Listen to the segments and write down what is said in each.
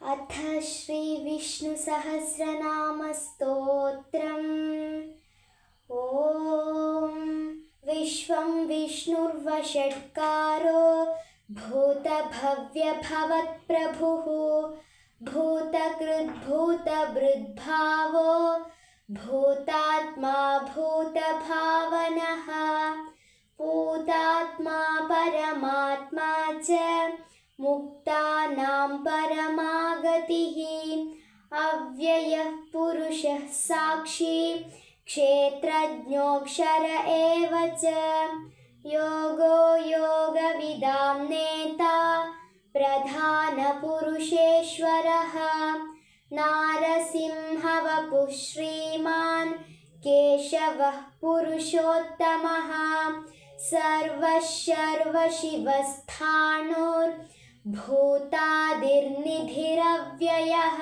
अथ श्रीविष्णुसहस्रनामस्तोत्रम्। ॐ विश्वं विष्णुर्वषट्कारो भूतभव्यभवत्प्रभुः भूतकृद्भूतभृद्भावो भूतात्मा भूतभावनः पूतात्मा परमात्मा च मुक्तानां परमागतिः अव्ययः पुरुषः साक्षी क्षेत्रज्ञोऽक्षर एव च योगो योगविदां नेता प्रधानपुरुषेश्वरः नारसिंहवपुः श्रीमान् केशवः पुरुषोत्तमः सर्वशर्वशिवस्थाणुर्भूतादिर्निधिरव्ययः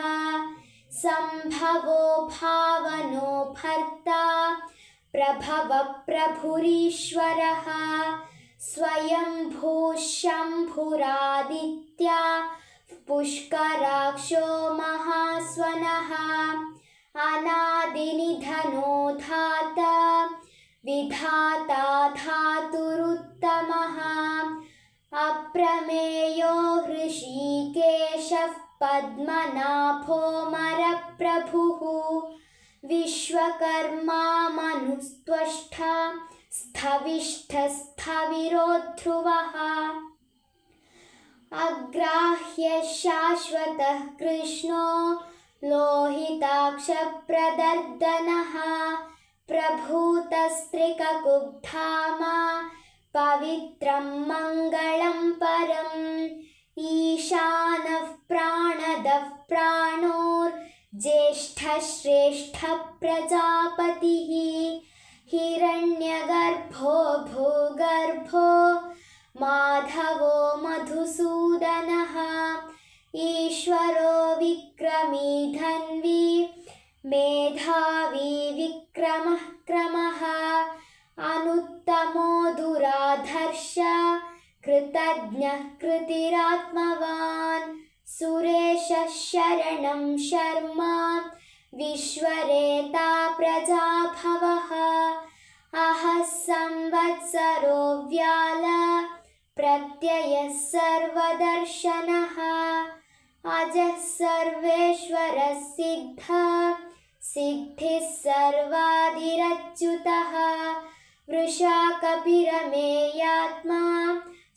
सम्भवो भावनो भर्ता प्रभवप्रभुरीश्वरः स्वयंभूः शम्भुरादित्या पुष्कराक्षो महास्वनः अनादिनिधनो धाता विधाता धातुरुत्तमः अप्रमेयो हृषीकेशः पद्मनाभोऽमरप्रभुः विश्वकर्मा मनुस्त्वष्टा स्थविष्ठस्थविरो ध्रुवः अग्राह्यः शाश्वतः कृष्णो लोहिताक्षप्रदर्दनः प्रभूतस्त्रिककुब्धामा पवित्रं मङ्गलं परम् ईशानः प्राणदः प्राणोर्ज्येष्ठः श्रेष्ठः प्रजापतिः हिरण्यगर्भो भूगर्भो माधवो मधुसूदनः ईश्वरो विक्रमी धन्वी मेधावी विक्रमः क्रमः अनुत्तमो दुराधर्ष कृतज्ञः कृतिरात्मवान् सुरेशः शरणं शर्मा विश्वरेता प्रजाभवः अहः संवत्सरो व्याल प्रत्ययः सर्वदर्शनः अजः सर्वेश्वरः सिद्धिः सर्वादिरच्युतः वृषा कपिरमेयात्मा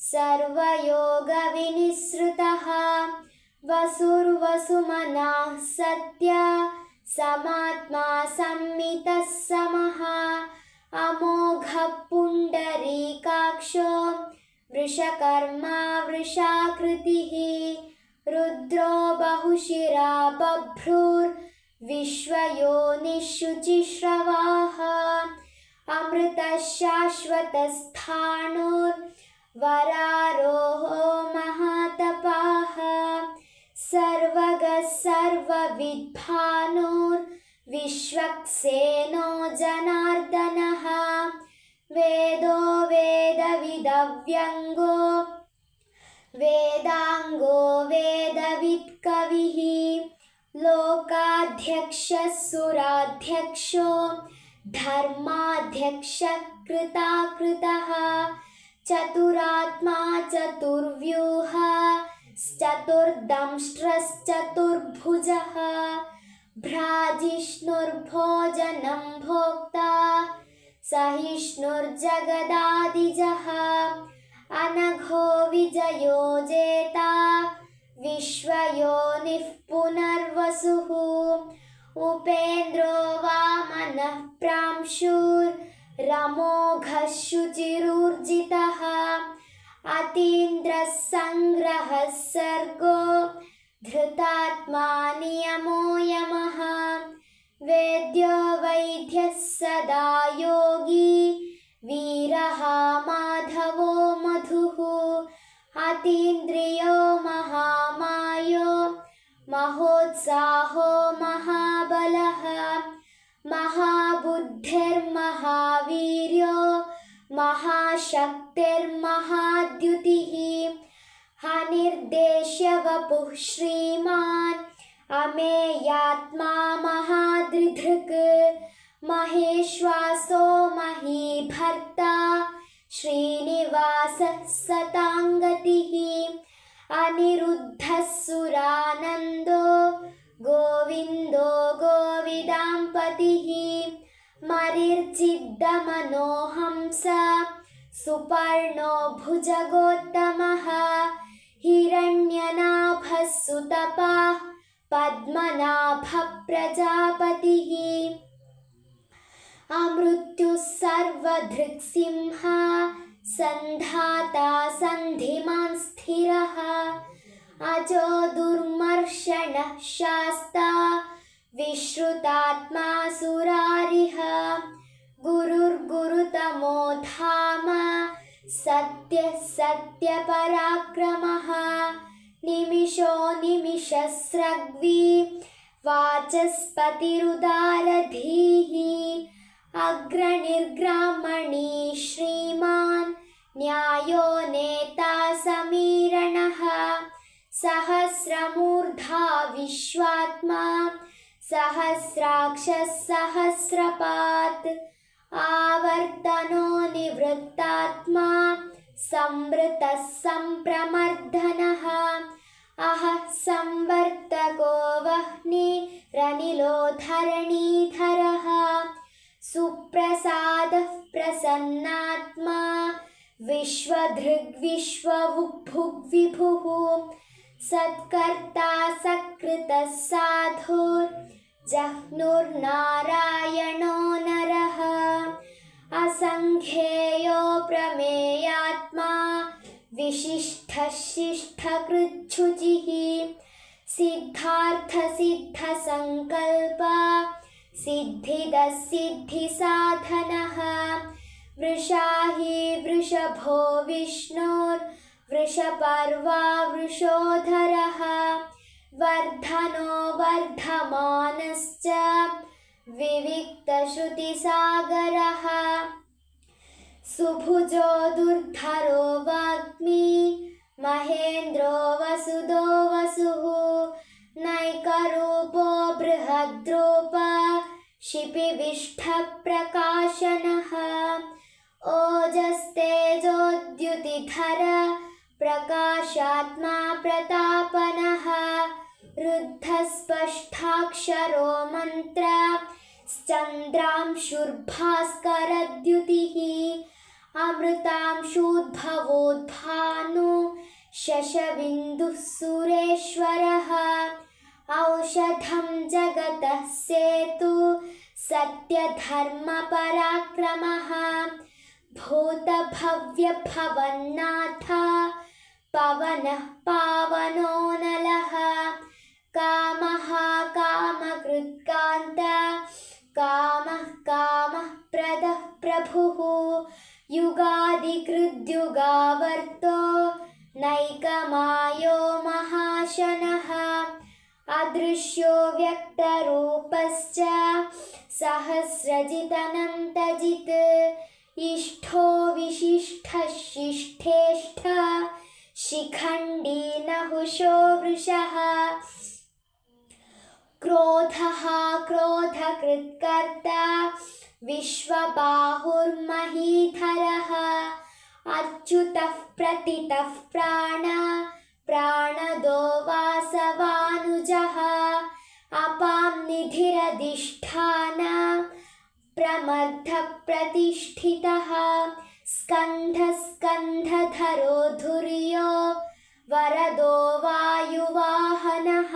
सर्वयोगविनिसृतः वसुर्वसुमनाः सत्या समात्मा संमितः समः अमोघः पुण्डरीकाक्षो वृषकर्मा वृषाकृतिः रुद्रो बहुशिरा बभ्रुर्विश्वयोनिःशुचिश्रवाः अमृतः शाश्वतस्थाणुर्वरारोहो महातपाः सर्वगः सर्वविद्भानुर्विश्वक्सेनो जनार्दनः वेदो वेदविदव्यङ्गो वेदाङ्गो वेदवित्कविः लोकाध्यक्षः सुराध्यक्षो धर्माध्यक्षः कृताकृतः चतुरात्मा चतुर्व्यूह चतुर्दंष्ट्रश्चतुर्भुजः भ्राजिष्णुर्भोजनं भोक्ता सहिष्णुर्जगदादिजः अनघो विजयो जेता विश्वयोनिः पुनर्वसुः उपेन्द्रो वामनः प्रांशुर्रमोघः शुचिरूर्जितः अतीन्द्रः सङ्ग्रहः सर्गो धृतात्मा नियमो यमः वेद्यो वैद्यः सदा योगी वीरः माधवो मधुः अतीन्द्रियो महामायो महोत्साहो महाबलः महाबुद्धिर्महावीर्यो महाशक्तिर्महाद्युतिः हनिर्देश्यवपुर्देवा वपुः श्रीमान् अमेयात्मा महादृधृक् महेश्वासो महीभर्ता श्रीनिवासः सताङ्गतिः अनिरुद्धः सुरानन्दो गोविन्दो गोविदाम्पतिः मरिर्चिद्दमनोहंस सुपर्णो भुजगोत्तमः हिरण्यनाभः सुतपाः पद्मनाभः प्रजापतिः अमृत्युः सर्वधृक्सिंह सन्धाता सन्धिमान् स्थिरः अजो दुर्मर्षणः शास्ता विश्रुतात्मा सुरारिः गुरुर्गुरुतमो धाम सत्यः सत्यपराक्रमः निमिषो निमिषस्रग्वी वाचस्पतिरुदारधीः अग्रणिर्ग्रामणी श्रीमान् न्यायो नेता समीरणः सहस्रमूर्धा विश्वात्मा सहस्राक्षः सहस्रपात् आवर्तनो निवृत्तात्मा संवृतः संप्रमर्दनः अहः संवर्तको वह्निरनिलो धरणीधरः सुप्रसादः प्रसन्नात्मा विश्वधृग्विश्वभुग्विभुः सत्कर्ता सकृतः साधुर्जह्नुर्नारायणो नरः असङ्ख्येयो प्रमेयात्मा विशिष्टः शिष्टकृच्छुचिः सिद्धार्थसिद्धसङ्कल्प सिद्धिदः सिद्धिसाधनः वृषाही वृषभो विष्णुर्वृषपर्वा वृषोधरः वर्धनो वर्धमानश्च विविक्तश्रुतिसागरः सुभुजो दुर्धरो वाग्मी महेन्द्रो वसुदो वसुः नैकरूपो बृहद्रूप शिपिविष्ठप्रकाशनः ओजस्तेजोद्युतिधर प्रकाशात्मा प्रतापनः रुद्धस्पष्टाक्षरो मन्त्र चन्द्रांशुर्भास्करद्युतिः अमृतांशूद्भवोद्भानु शशबिन्दुः सुरेश्वरः औषधं जगतः सेतु सत्यधर्मपराक्रमः भूतभव्यभवन्नाथ पवनः पावनो नलः कामः कामकृत्कान्त कामः कामः प्रदः प्रभुः युगादिकृद्युगावर्तो नैकमायो महाशनः अदृश्यो व्यक्तरूपश्च सहस्रजितनन्तजित् इष्ठो विशिष्टः शिष्ठेष्ठ शिखण्डी नहुषो वृषः क्रोधः क्रोधकृत्कर्ता विश्वबाहुर्महीधरः अच्युतः प्रतितः प्राणदो वासवानुजः अपां निधिरधिष्ठान प्रमर्दप्रतिष्ठितः स्कन्धधरो धुर्यो वरदो वायुवाहनः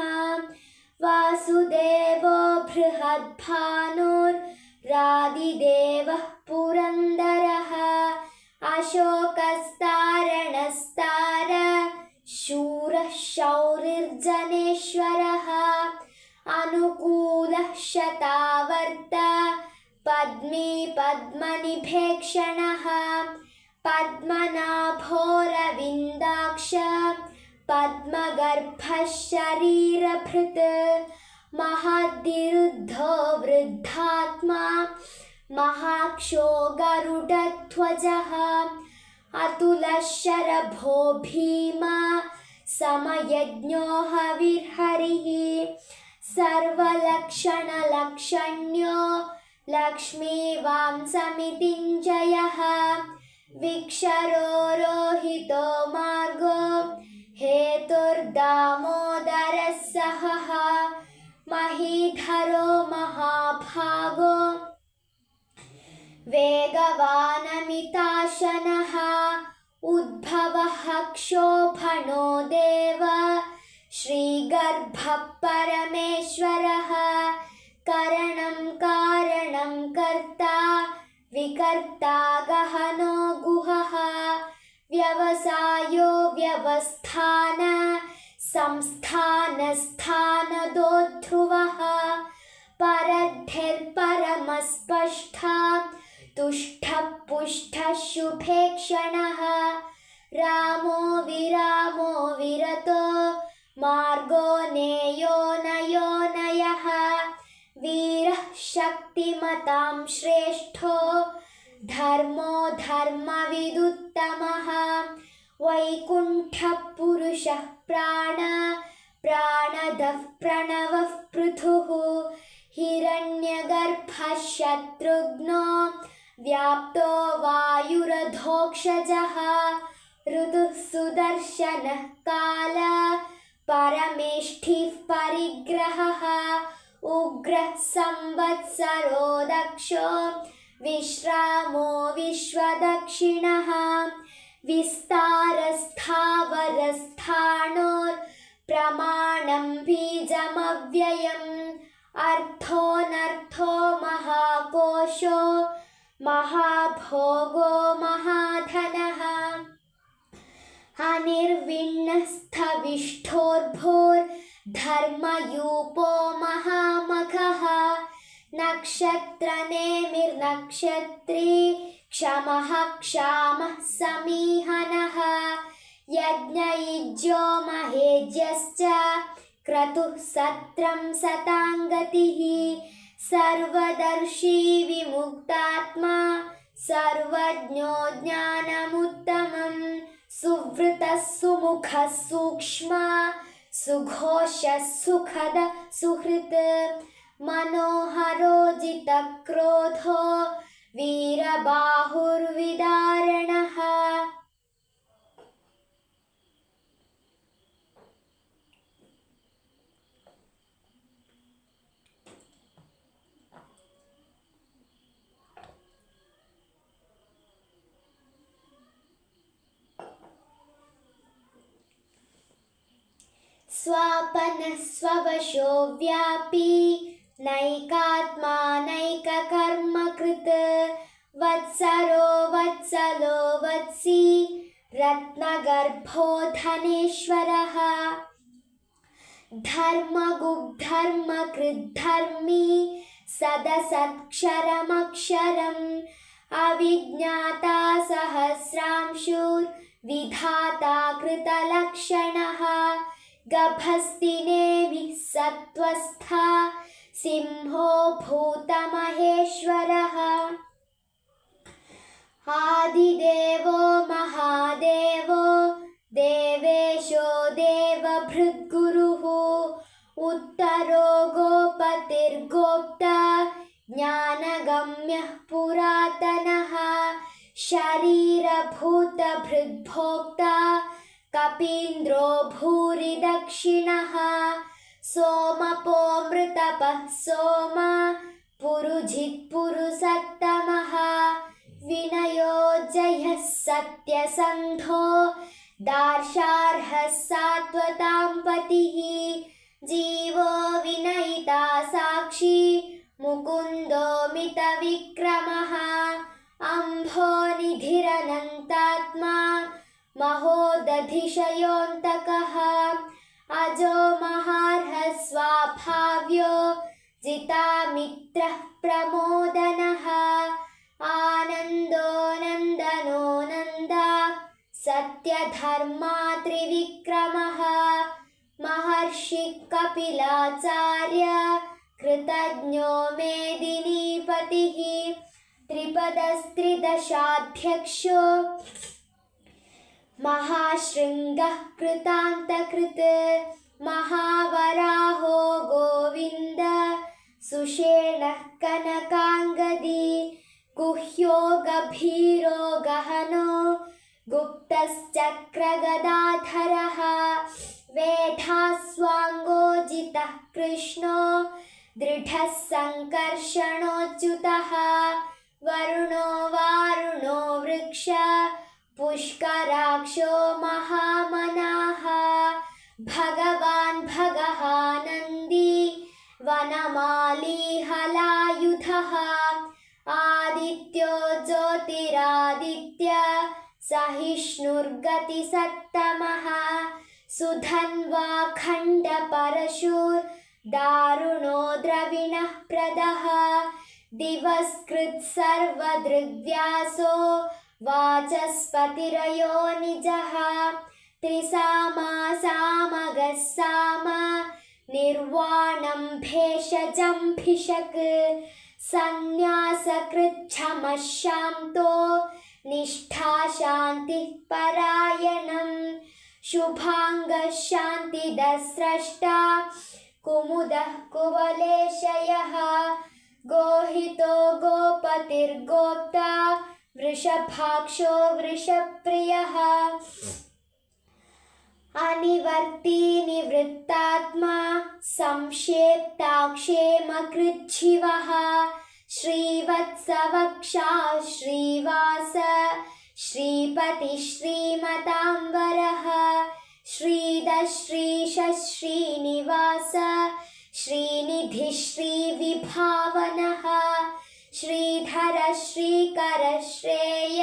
वासुदेवो बृहद्भानुरादिदेवः पुरन्दरः अशोकस्तारणस्तार शूरः शौरिर्जनेश्वरः अनुकूलः शतावर्त पद्मी पद्मनिभेक्षणः पद्मनाभोरविन्दाक्ष पद्मगर्भः शरीरभृत् महद्विरुद्धो वृद्धात्मा महाक्षो गरुडध्वजः अतुलः शरभो भीमा समयज्ञो हविर्हरिः सर्वलक्षणलक्षण्यो लक्ष्मीवांसमितिञ्जयः विक्षरो रोहितो मार्गो हेतुर्दामोदरः सहः महीधरो महाभागो वेगवानमिताशनः उद्भवः क्षोभणो देव श्रीगर्भः परमेश्वरः करणं कारणं कर्ता विकर्ता गहनो गुहः व्यवसायो व्यवस्थान संस्थानस्थानदोध्रुवः परद्धिर्परमस्पष्टा तुष्टः पुष्टः शुभेक्षणः रामो विरामो विरतो मार्गो नेयो नयो नयः वीरः शक्तिमतां श्रेष्ठो धर्मो धर्मविदुत्तमः वैकुण्ठः पुरुषः प्राणदः प्रणवः पृथुः हिरण्यगर्भः शत्रुघ्नो व्याप्तो वायुरधोक्षजः ऋतुः सुदर्शनः काल परमेष्ठिः परिग्रहः उग्रः संवत्सरो दक्षो विश्रामो विश्वदक्षिणः विस्तारस्थावरस्थाणोर्प्रमाणं बीजमव्ययम् अर्थोऽनर्थो महाकोशो महाभोगो महाधनः अनिर्विण्णस्थविष्ठोर्भोर्धर्मयूपो महामखः नक्षत्रनेमिर्नक्षत्री क्षमः क्षामः समीहनः यज्ञयुज्यो महेज्यश्च क्रतुः सत्रं सताङ्गतिः सर्वदर्शी विमुक्तात्मा सर्वज्ञो ज्ञानमुत्तमम् सुवृतः सुमुखः सूक्ष्म सुघोषः सुखद सुहृत् मनोहरो जितक्रोधो वीरबाहुर्विदारणः स्वापनः स्ववशो व्यापी नैकात्मा नैककर्मकृत् वत्सरो वत्सलो वत्सी रत्नगर्भो धनेश्वरः धर्मगुग्धर्मकृद्धर्मी सदसत्क्षरमक्षरम् अविज्ञाता सहस्रांशुर्विधाता कृतलक्षणः गभस्तिनेमिः सत्त्वस्था सिंहो भूतमहेश्वरः आदिदेवो महादेवो देवेशो देवभृद्गुरुः उत्तरो गोपतिर्गोप्ता ज्ञानगम्यः पुरातनः शरीरभूतभृद्भोक्ता कपीन्द्रो भूरि दक्षिणः सोमपोऽमृतपः सोम पुरुजित्पुरुषत्तमः विनयो जयः सत्यसन्धो दार्शार्हः सात्वतां पतिः जीवो विनयिता साक्षी मुकुन्दो मितविक्रमः अम्भोनिधिरनन्तात्मा महोदधिशयोऽन्तकः अजो महार्हः स्वाभाव्यो जितामित्रः प्रमोदनः आनन्दो नन्दनो नन्दा सत्यधर्मा त्रिविक्रमः महर्षिः कपिलाचार्य कृतज्ञो मेदिनीपतिः त्रिपदस्त्रिदशाध्यक्षो महाशृङ्गः कृतान्तकृत् महावराहो गोविन्द सुषेणः कनकाङ्गदी गुह्यो गभीरो गहनो गुप्तश्चक्रगदाधरः वेधास्वाङ्गोजितः कृष्णो दृढः सङ्कर्षणोच्युतः वरुणो वारुणो वृक्ष पुष्कराक्षो महामनाः भगवान् भगः नन्दी वनमाली हलायुधः आदित्यो ज्योतिरादित्य सहिष्णुर्गतिसत्तमः सुधन्वा खण्डपरशुर्दारुणो द्रविणः प्रदः दिवस्कृत् सर्वदृग्व्यासो वाचस्पतिरयो निजः त्रिसामा सामगः साम निर्वाणं भेषजं भिषक् सन्न्यासकृच्छमः शान्तो निष्ठा शान्तिः परायणम् शुभाङ्गः शान्तिदः स्रष्टा कुमुदः कुवलेशयः गोहितो गोपतिर्गोप्ता वृषभाक्षो वृषप्रियः अनिवर्ती निवृत्तात्मा संक्षेप्ताक्षेमकृच्छिवः श्रीवत्सवक्षा श्रीवास श्रीपति श्रीमताम्बरः श्रीधः श्रीश श्रीनिवास श्रीनिधि श्रीविभावनः श्रीधर श्रीकर श्रेय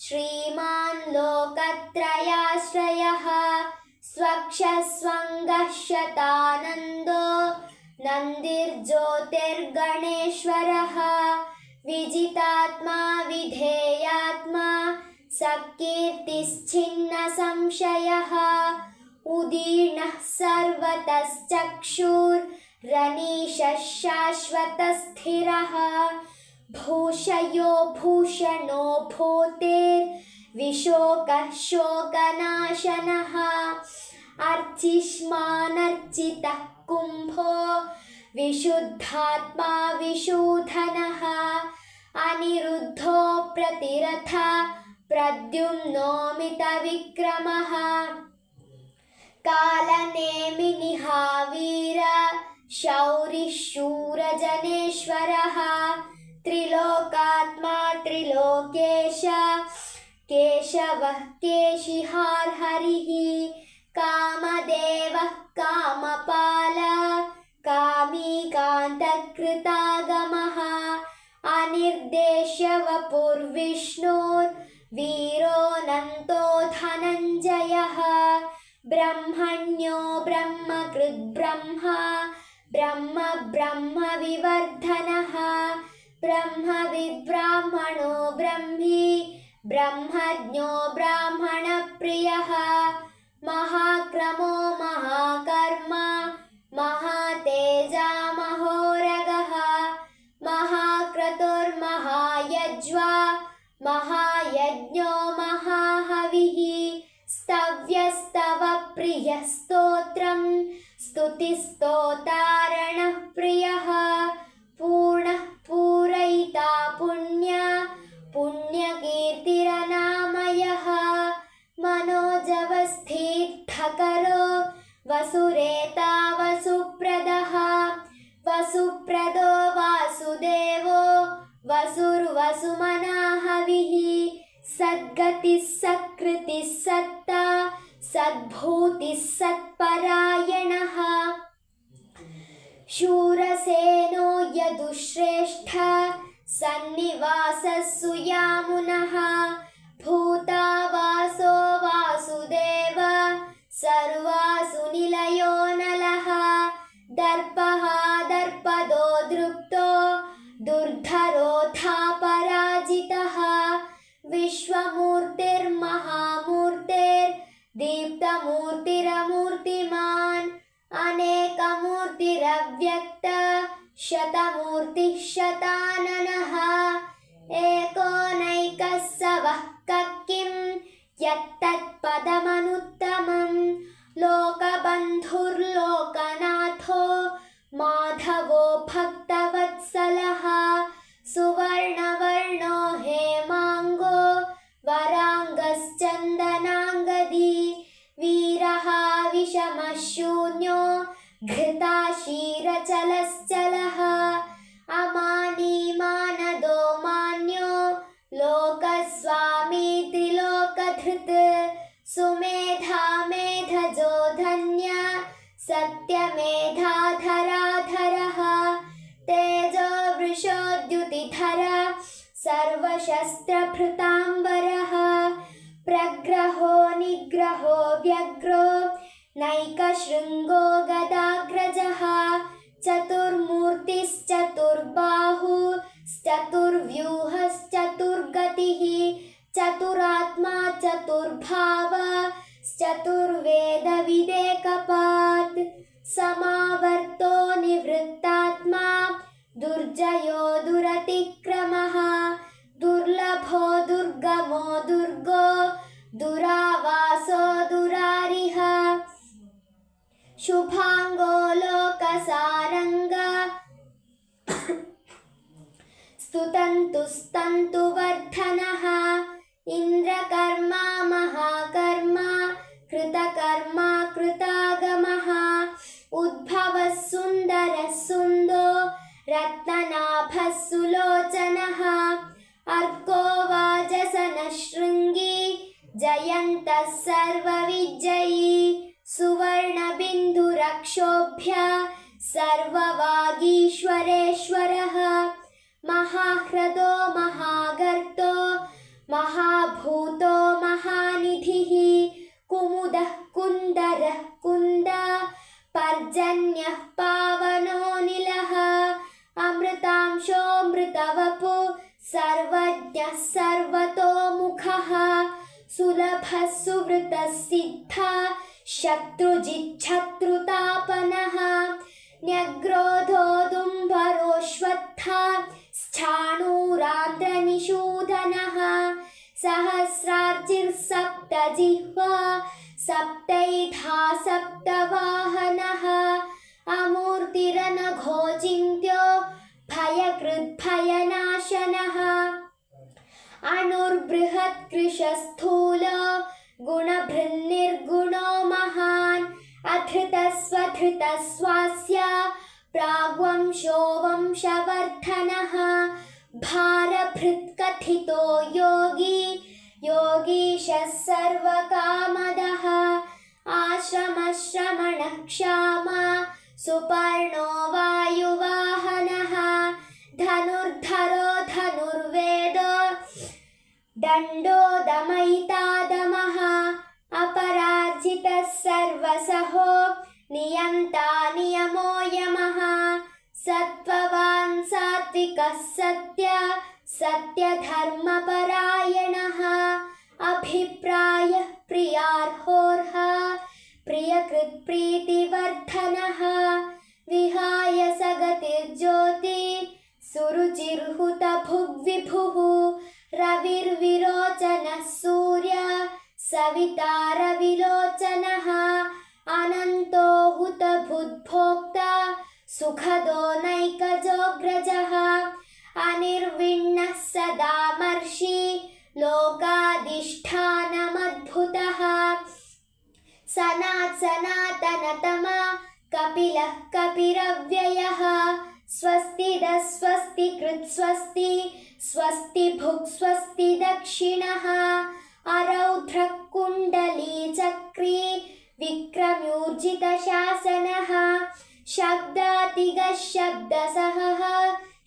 श्रीमान् लोकत्रयाश्रयः स्वक्षस्वङ्गः शतानन्दो नन्दिर्ज्योतिर्गणेश्वरः विजितात्मा विधेयात्मा सकीर्तिश्छिन्नसंशयः उदीर्णः सर्वतश्चक्षुर्रनीशः शाश्वतस्थिरः भूषयो भूषणो भूतेर्विशोकः शोकनाशनः अर्चिष्मानर्चितः कुम्भो विशुद्धात्मा विशूधनः अनिरुद्धो प्रतिरथ प्रद्युम्नोमितविक्रमः कालनेमिनिहावीर शौरिः शूरजनेश्वरः त्रिलोकात्मा त्रिलोकेश केशवः केशिहार्हरिः कामदेवः कामपाल कामीकान्तकृतागमः अनिर्देश्य वपुर्विष्णुर्वीरोऽनन्तो धनञ्जयः ब्रह्मण्यो ब्रह्मकृद्ब्रह्मा ब्रह्म ब्रह्मविवर्धनः ब्रह्मविद्ब्राह्मणो ब्रह्मी ब्रह्मज्ञो ब्राह्मणप्रियः महाक्रमो महाकर्मा महातेजा महोरगः महाक्रतुर्महायज्वा महायज्ञो महाहविः स्तव्यस्तव प्रियः स्तोत्रं स्तुतिस्तोतारणः प्रियः पूर्णः पूरयिता पुण्यकीर्तिरनामयः मनोजवस्थितकरो वसुरेता वसुप्रदः वसुप्रदो वासुदेवो वसुर्वसुमनाहविः सद्गतिः सत्कृतिः सत्ता सद्भूतिः सत्परायणः शूरसेनो यदुश्रेष्ठ सन्निवासः सुयामुनः भूतावासो वासुदेव सर्वासुनिलयो नलः दर्पः दर्पदो दृप्तो दुर्धरोऽथापराजितः विश्वमूर्तिर्महामूर्तिर्दीप्तमूर्तिरमूर्तिमान् अनेकमूर्तिरव्यक्त शतमूर्तिः शताननः एको नैकः स वः किं यत्तत्पदमनुत्तमं लोकबन्धुर्लोकनाथो माधवो भक्तवत्सलः सुवर्णवर्णो हेमाङ्गो वराङ्गश्चन्दनाङ्गदी वीरः विषमशून्यो घृताशीरचलश्चलः अमानी मानदो मान्यो लोकस्वामी त्रिलोकधृत् सुमेधा मेधजो धन्य सत्यमेधाधराधरः तेजो वृषोद्युतिधर सर्वशस्त्रभृताम्बरः प्रग्रहो निग्रहो व्यग्रो नैकशृङ्गो गदाग्रजः चतुर्मूर्तिश्चतुर्बाहुश्चतुर्व्यूहश्चतुर्गतिः चतुरात्मा चतुर्भावश्चतुर्वेदविदेकपात् समावर्तो निवृत्तात्मा दुर्जयो दुरतिक्रमः दुर्लभो दुर्गमो दुर्गो दुरावासो दुरारिः शुभांगो लोकसारंग स्तुतन्तुस्तन्तुवर्धनः इन्द्रकर्मा महाकर्मा कृतकर्मा कृतागमः उद्भवः सुन्दरः सुन्दो रत्ननाभः सुलोचनः अर्को वाजसनः शृङ्गी जयन्तः सर्वविजयी सुवर्णबिन्दुरक्षोभ्य सर्ववागीश्वरेश्वरः महाह्रदो महागर्तो महाभूतो महानिधिः कुमुदः कुन्दरः कुन्द पर्जन्यः पावनोऽनिलः अमृतांशोऽमृतवपु सर्वज्ञः सर्वतोमुखः सुलभः सुवृतः सिद्धः शत्रुजिच्छत्रुतापनः न्यग्रोधोदुम्बरोऽश्वत्थः श्चाणूरान्द्रनिषूदनः सहस्रार्चिर्सप्तजिह्वा सप्तैधा सप्तवाहनः अमूर्तिरनघोचिन्त्यो भयकृद्भयनाशनः अणुर्बृहत्कृशस्थूलो गुणभृन्निर्गुणो महान् अधृतस्वधृतस्वास्य प्राग्वंशो वंशवर्धनः भारभृत्कथितो योगी योगीशः सर्वकामदः आश्रमश्रमणः क्षामा सुपर्णो वायुवाहनः धनुर्धरो धनुर्वेदो दण्डो दमयितादमः अपराजितः सर्वसहो नियन्ता नियमो यमः सत्त्ववान् सात्विकः सत्यधर्मपरायणः अभिप्रायः प्रियार्होर्हा प्रियकृत्प्रीतिवर्धनः विहाय सगतिर्ज्योति सुरुचिर्हुतभुग्विभुः रविर्विरोचनः सूर्य सविता रविलोचनः अनन्तो हुतभुद्भोक्ता सुखदो नैकजोऽग्रजः अनिर्विण्णः सदामर्षि लोकाधिष्ठानमद्भुतः सनातनतमा कपिलः कपिरव्ययः स्वस्तिदः स्वस्तिकृत् स्वस्ति स्वस्ति भुक् स्वस्ति दक्षिणः अरौद्रः कुण्डली चक्री विक्रम्यूर्जितशासनः शब्दातिगः शब्दसहः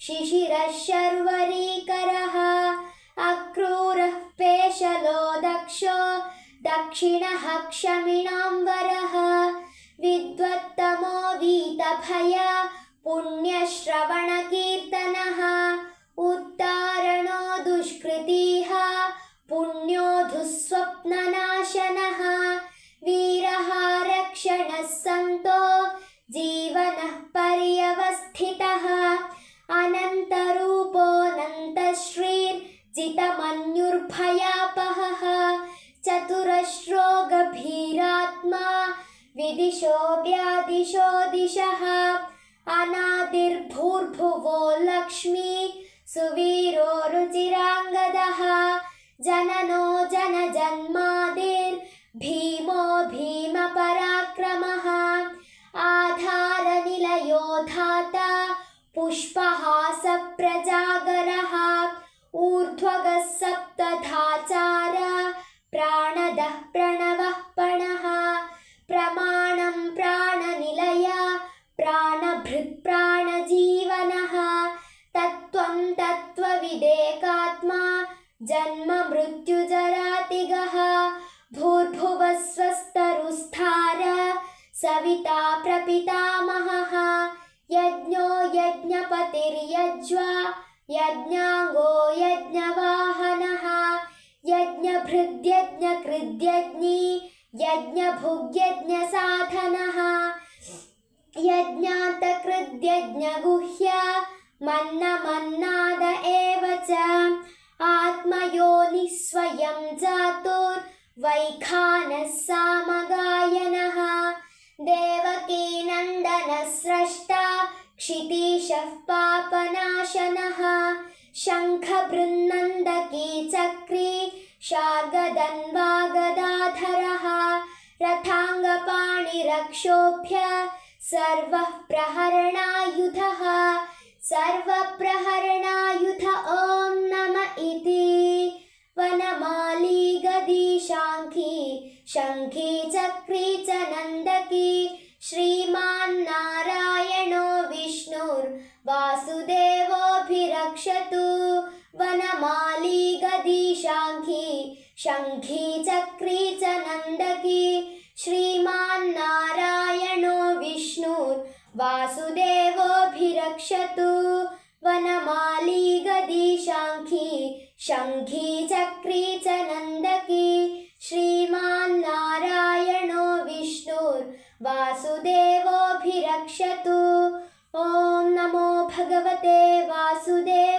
शिशिरः शर्वरीकरः अक्रूरः पेशलो दक्षो दक्षिणः क्षमिणाम्बरः विद्वत्तमो वीतभय पुण्यश्रवणकीर्तनः उत्तारणो दुष्कृतिः पुण्यो दुःस्वप्ननाशनः वीरः रक्षणः सन्तो जीवनः पर्यवस्थितः अनन्तरूपोऽनन्तश्रीर्जितमन्युर्भयापहः चतुर् दिशो व्यादिशो दिशः अनादिर्भूर्भुवो लक्ष्मी सुवीरो रुचिराङ्गदः जननो जनजन्मादिर्भीमो भीमपराक्रमः आधारनिलयो धाता पुष्पहासप्रजागरः ऊर्ध्वगः सप्तधाचार प्राणदः प्रणवः पणः प्रमाणं प्राणनिलय प्राणभृत् प्राणजीवनः तत्त्वं तत्त्वविदेकात्मा जन्म मृत्युजरातिगः भूर्भुवः स्वस्तरुस्थार सविता प्रपितामहः यज्ञो यज्ञपतिर्यज्वा यज्ञाङ्गो यज्ञवाहनः यज्ञभृद्यज्ञकृद्यज्ञी यज्ञभुग्यज्ञसाधनः यज्ञान्तकृद्यज्ञगुह्य मन्नमन्नाद एव च आत्मयोनिः स्वयं जातुर्वैखानः सामगायनः देवकीनन्दनः स्रष्टा क्षितीशः पापनाशनः शङ्खबृन्नन्दकी चक्री शार्गदन्वागदाधरः रथाङ्गपाणिरक्षोभ्य सर्वः प्रहरणायुधः सर्वप्रहरणायुध ॐ नम इति वनमाली गदी शाङ्खी शङ्खी चक्री च नन्दकी श्रीमान्नारायणो विष्णुर्वासुदेवोऽभिरक्षतु वनमाली गदी शाङ्खी शङ्खी चक्री च नन्दकी श्रीमान्नारायणो विष्णुर्वासुदेवोऽभिरक्षतु वनमाली गदी शाङ्खी शङ्खी चक्री च नन्दकी श्रीमान्नारायणो विष्णुर्वासुदेवोऽभिरक्षतु ॐ नमो भगवते वासुदेवाय।